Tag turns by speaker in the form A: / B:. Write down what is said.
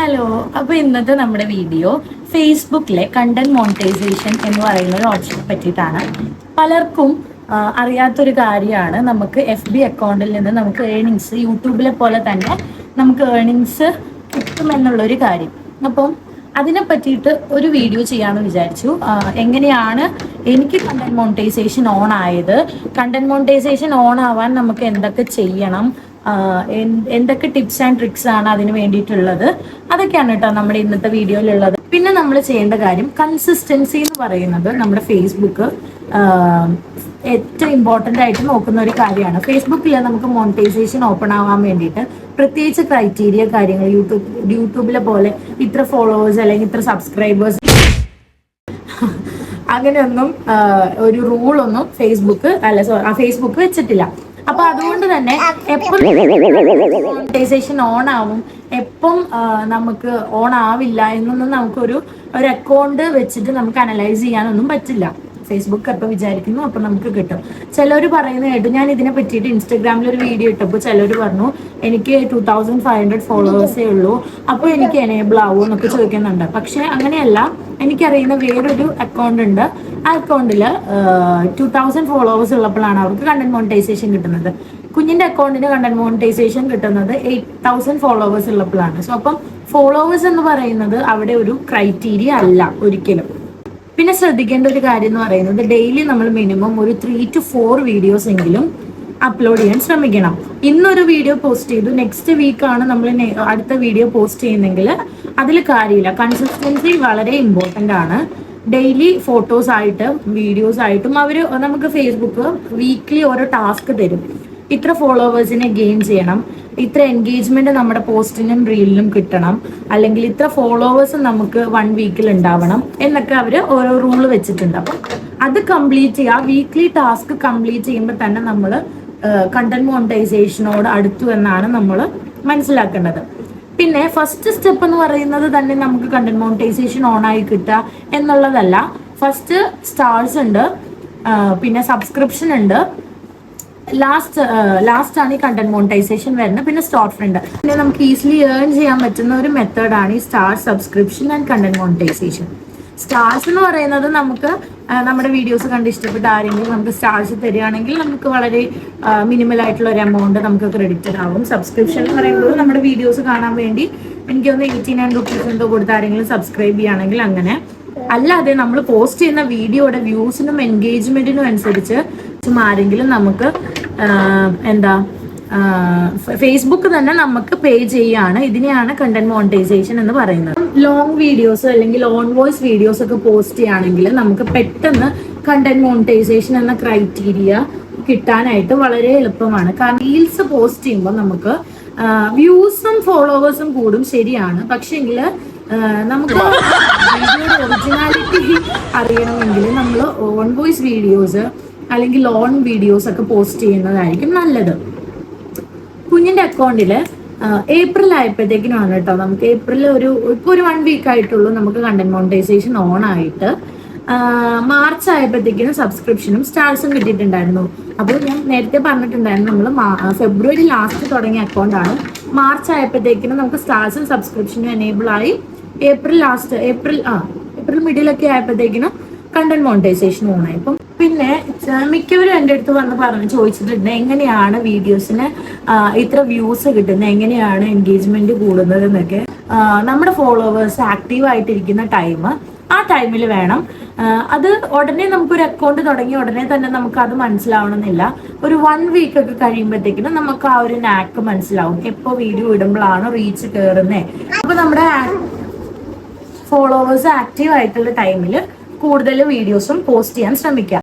A: Hello. അപ്പൊ ഇന്നത്തെ നമ്മുടെ വീഡിയോ ഫേസ്ബുക്കിലെ കണ്ടന്റ് മോണിറ്റൈസേഷൻ എന്ന് പറയുന്ന ഒരു ഓപ്ഷനെ പറ്റിയിട്ടാണ്. പലർക്കും അറിയാത്തൊരു കാര്യമാണ്. നമുക്ക് FB അക്കൗണ്ടിൽ നിന്ന് നമുക്ക് ഏണിങ്സ് യൂട്യൂബിലെ പോലെ തന്നെ നമുക്ക് ഏണിങ്സ് കിട്ടുമെന്നുള്ളൊരു കാര്യം. അപ്പം അതിനെ പറ്റിയിട്ട് ഒരു വീഡിയോ ചെയ്യാമെന്ന് വിചാരിച്ചു. എങ്ങനെയാണ് എനിക്ക് കണ്ടന്റ് മോണിറ്റൈസേഷൻ ഓൺ ആയത്, കണ്ടന്റ് മോണിറ്റൈസേഷൻ ഓൺ ആവാൻ നമുക്ക് എന്തൊക്കെ ചെയ്യണം, എന്തൊക്കെ ടിപ്സ് ആൻഡ് ട്രിക്സ് ആണ് അതിന് വേണ്ടിയിട്ടുള്ളത്, അതൊക്കെയാണ് കേട്ടോ നമ്മുടെ ഇന്നത്തെ വീഡിയോയിലുള്ളത്. പിന്നെ നമ്മൾ ചെയ്യേണ്ട കാര്യം കൺസിസ്റ്റൻസി എന്ന് പറയുന്നത് നമ്മുടെ ഫേസ്ബുക്ക് ഏറ്റവും ഇമ്പോർട്ടൻ്റ് ആയിട്ട് നോക്കുന്ന ഒരു കാര്യമാണ്. ഫേസ്ബുക്കിൽ നമുക്ക് മോണിറ്റൈസേഷൻ ഓപ്പൺ ആവാൻ വേണ്ടിയിട്ട് പ്രത്യേകിച്ച് ക്രൈറ്റീരിയ കാര്യങ്ങൾ യൂട്യൂബിലെ പോലെ ഇത്ര ഫോളോവേഴ്സ് അല്ലെങ്കിൽ ഇത്ര സബ്സ്ക്രൈബേഴ്സ് അങ്ങനെയൊന്നും ഒരു റൂളൊന്നും ഫേസ്ബുക്ക് വെച്ചിട്ടില്ല. അപ്പൊ അതുകൊണ്ട് തന്നെ എപ്പം മോണിറ്റൈസേഷൻ ഓൺ ആവും, എപ്പം നമുക്ക് ഓൺ ആവില്ല എന്നൊന്നും നമുക്കൊരു അക്കൗണ്ട് വെച്ചിട്ട് നമുക്ക് അനലൈസ് ചെയ്യാനൊന്നും പറ്റില്ല. ഫേസ്ബുക്ക് എപ്പോൾ വിചാരിക്കുന്നു അപ്പം നമുക്ക് കിട്ടും. ചിലർ പറയുന്നത് കേട്ടു, ഞാൻ ഇതിനെ പറ്റിയിട്ട് ഇൻസ്റ്റഗ്രാമിൽ ഒരു വീഡിയോ ഇട്ടപ്പോൾ ചിലർ പറഞ്ഞു എനിക്ക് 2500 ഫോളോവേഴ്സേ ഉള്ളൂ, അപ്പോൾ എനിക്ക് എനേബിൾ ആവുമോ എന്നൊക്കെ ചോദിക്കുന്നുണ്ട്. പക്ഷെ അങ്ങനെയല്ല. എനിക്കറിയുന്ന വേറൊരു അക്കൗണ്ട് ഉണ്ട്. ആ അക്കൗണ്ടിൽ 2000 ഫോളോവേഴ്സ് ഉള്ളപ്പോഴാണ് അവർക്ക് കണ്ടന്റ് മോണിറ്റൈസേഷൻ കിട്ടുന്നത്. കുഞ്ഞിന്റെ അക്കൗണ്ടിന് കണ്ടന്റ് മോണിറ്റൈസേഷൻ കിട്ടുന്നത് 8000 ഫോളോവേഴ്സ് ഉള്ളപ്പോഴാണ്. സോ അപ്പം ഫോളോവേഴ്സ് എന്ന് പറയുന്നത് അവിടെ ഒരു ക്രൈറ്റീരിയ അല്ല ഒരിക്കലും. പിന്നെ ശ്രദ്ധിക്കേണ്ട ഒരു കാര്യം എന്ന് പറയുന്നത് ഡെയിലി നമ്മൾ മിനിമം ഒരു 3 to 4 വീഡിയോസ് എങ്കിലും അപ്ലോഡ് ചെയ്യാൻ ശ്രമിക്കണം. ഇന്നൊരു വീഡിയോ പോസ്റ്റ് ചെയ്തു, നെക്സ്റ്റ് വീക്കാണ് നമ്മൾ അടുത്ത വീഡിയോ പോസ്റ്റ് ചെയ്യുന്നെങ്കിൽ അതിൽ കാര്യമില്ല. കൺസിസ്റ്റൻസി വളരെ ഇമ്പോർട്ടൻ്റ് ആണ്. ഡെയിലി ഫോട്ടോസ് ആയിട്ടും വീഡിയോസ് ആയിട്ടും നമുക്ക് ഫേസ്ബുക്ക് വീക്ക്ലി ഓരോ ടാസ്ക് തരും. ഇത്ര ഫോളോവേഴ്സിനെ ഗെയിൻ ചെയ്യണം, ഇത്ര എൻഗേജ്മെന്റ് നമ്മുടെ പോസ്റ്റിനും റീലിനും കിട്ടണം, അല്ലെങ്കിൽ ഇത്ര ഫോളോവേഴ്സ് നമുക്ക് 1 വീക്കിൽ ഉണ്ടാവണം എന്നൊക്കെ അവർ ഓരോ റൂള് വെച്ചിട്ടുണ്ട്. അപ്പം അത് കംപ്ലീറ്റ് ചെയ്യുക. വീക്ക്ലി ടാസ്ക് കംപ്ലീറ്റ് ചെയ്യുമ്പോൾ തന്നെ നമ്മൾ കണ്ടന്റ് മോണിറ്റൈസേഷനോട് അടുത്തു എന്നാണ് നമ്മൾ മനസ്സിലാക്കേണ്ടത്. പിന്നെ ഫസ്റ്റ് സ്റ്റെപ്പ് എന്ന് പറയുന്നത് തന്നെ നമുക്ക് കണ്ടന്റ് മോണിറ്റൈസേഷൻ ഓൺ ആയി കിട്ടുക എന്നുള്ളതല്ല. ഫസ്റ്റ് സ്റ്റാർസ് ഉണ്ട്, പിന്നെ സബ്സ്ക്രിപ്ഷൻ ഉണ്ട്, ലാസ്റ്റ് ആണ് ഈ കണ്ടന്റ് മോണിറ്റൈസേഷൻ വരുന്നത്. പിന്നെ സ്റ്റോർ ഫ്രണ്ട്. പിന്നെ നമുക്ക് ഈസിലി ഏൺ ചെയ്യാൻ പറ്റുന്ന ഒരു മെത്തേഡാണ് ഈ star, subscription and content monetisation. Stars എന്ന് പറയുന്നത് നമുക്ക് നമ്മുടെ വീഡിയോസ് കണ്ട് ഇഷ്ടപ്പെട്ട ആരെങ്കിലും നമുക്ക് സ്റ്റാർസ് തരികയാണെങ്കിൽ നമുക്ക് വളരെ മിനിമൽ ആയിട്ടുള്ള ഒരു എമൗണ്ട് നമുക്ക് ക്രെഡിറ്റഡ് ആവും. സബ്സ്ക്രിപ്ഷൻ എന്ന് പറയുമ്പോൾ നമ്മുടെ വീഡിയോസ് കാണാൻ വേണ്ടി എനിക്ക് ഒന്ന് 89 റുപ്പീസ് എന്തോ കൊടുത്ത് ആരെങ്കിലും സബ്സ്ക്രൈബ് ചെയ്യുകയാണെങ്കിൽ അങ്ങനെ. അല്ലാതെ നമ്മൾ പോസ്റ്റ് ചെയ്യുന്ന വീഡിയോയുടെ വ്യൂസിനും എൻഗേജ്മെന്റിനും അനുസരിച്ച് ആരെങ്കിലും നമുക്ക് ഫേസ്ബുക്ക് തന്നെ നമുക്ക് പേ ചെയ്യാണ്. ഇതിനെയാണ് കണ്ടന്റ് മോണിറ്റൈസേഷൻ എന്ന് പറയുന്നത്. ലോങ് വീഡിയോസ് അല്ലെങ്കിൽ ഓൺ വോയിസ് വീഡിയോസ് ഒക്കെ പോസ്റ്റ് ചെയ്യുകയാണെങ്കിൽ നമുക്ക് പെട്ടെന്ന് കണ്ടന്റ് മോണിറ്റൈസേഷൻ എന്ന ക്രൈറ്റീരിയ കിട്ടാനായിട്ട് വളരെ എളുപ്പമാണ്. കാരണം റീൽസ് പോസ്റ്റ് ചെയ്യുമ്പോൾ നമുക്ക് വ്യൂസും ഫോളോവേഴ്സും കൂടും, ശരിയാണ്. പക്ഷെങ്കിൽ നമുക്ക് വീഡിയോയുടെ ഒറിജിനാലിറ്റി അറിയണമെങ്കിൽ നമ്മൾ ഓൺ വോയിസ് വീഡിയോസ് അല്ലെങ്കിൽ ലോങ് വീഡിയോസ് ഒക്കെ പോസ്റ്റ് ചെയ്യുന്നതായിരിക്കും നല്ലത്. കുഞ്ഞിന്റെ അക്കൗണ്ടില് ഏപ്രിൽ ആയപ്പോഴത്തേക്കിനാണ് കേട്ടോ നമുക്ക് ഏപ്രിൽ ഇപ്പൊ ഒരു 1 വീക്ക് ആയിട്ടുള്ളൂ നമുക്ക് കണ്ടന്റ് മോണിറ്റൈസേഷൻ ഓൺ ആയിട്ട്. മാർച്ച് ആയപ്പോഴത്തേക്കിനും സബ്സ്ക്രിപ്ഷനും സ്റ്റാർസും കിട്ടിയിട്ടുണ്ടായിരുന്നു. അപ്പോൾ ഞാൻ നേരത്തെ പറഞ്ഞിട്ടുണ്ടായിരുന്നു നമ്മൾ ഫെബ്രുവരി ലാസ്റ്റ് തുടങ്ങിയ അക്കൗണ്ടാണ്. മാർച്ച് ആയപ്പോഴത്തേക്കിനും നമുക്ക് സ്റ്റാർസും സബ്സ്ക്രിപ്ഷനും എനേബിൾ ആയി. ഏപ്രിൽ മിഡിലൊക്കെ ആയപ്പോഴത്തേക്കിനും കണ്ടന്റ് മോണിറ്റൈസേഷൻ ഓൺ ആയി. ഇപ്പം പിന്നെ മിക്കവരും എൻ്റെ അടുത്ത് വന്ന് ചോദിച്ചിട്ടുണ്ട് എങ്ങനെയാണ് വീഡിയോസിന് ഇത്ര വ്യൂസ് കിട്ടുന്നത്, എങ്ങനെയാണ് എൻഗേജ്മെന്റ് കൂടുന്നത് എന്നൊക്കെ. നമ്മുടെ ഫോളോവേഴ്സ് ആക്റ്റീവ് ആയിട്ടിരിക്കുന്ന ആ ടൈമിൽ വേണം. അത് ഉടനെ നമുക്കൊരു അക്കൗണ്ട് തുടങ്ങി ഉടനെ തന്നെ നമുക്ക് അത് മനസ്സിലാവണമെന്നില്ല. ഒരു 1 വീക്ക് ഒക്കെ കഴിയുമ്പോഴത്തേക്കിനും നമുക്ക് ആ ഒരു നാക്ക് മനസ്സിലാവും, എപ്പോൾ വീഡിയോ ഇടുമ്പോഴാണ് റീച്ച് കയറുന്നേ. അപ്പൊ നമ്മുടെ ഫോളോവേഴ്സ് ആക്റ്റീവ് ആയിട്ടുള്ള ടൈമിൽ കൂടുതൽ വീഡിയോസും പോസ്റ്റ് ചെയ്യാൻ ശ്രമിക്കാം.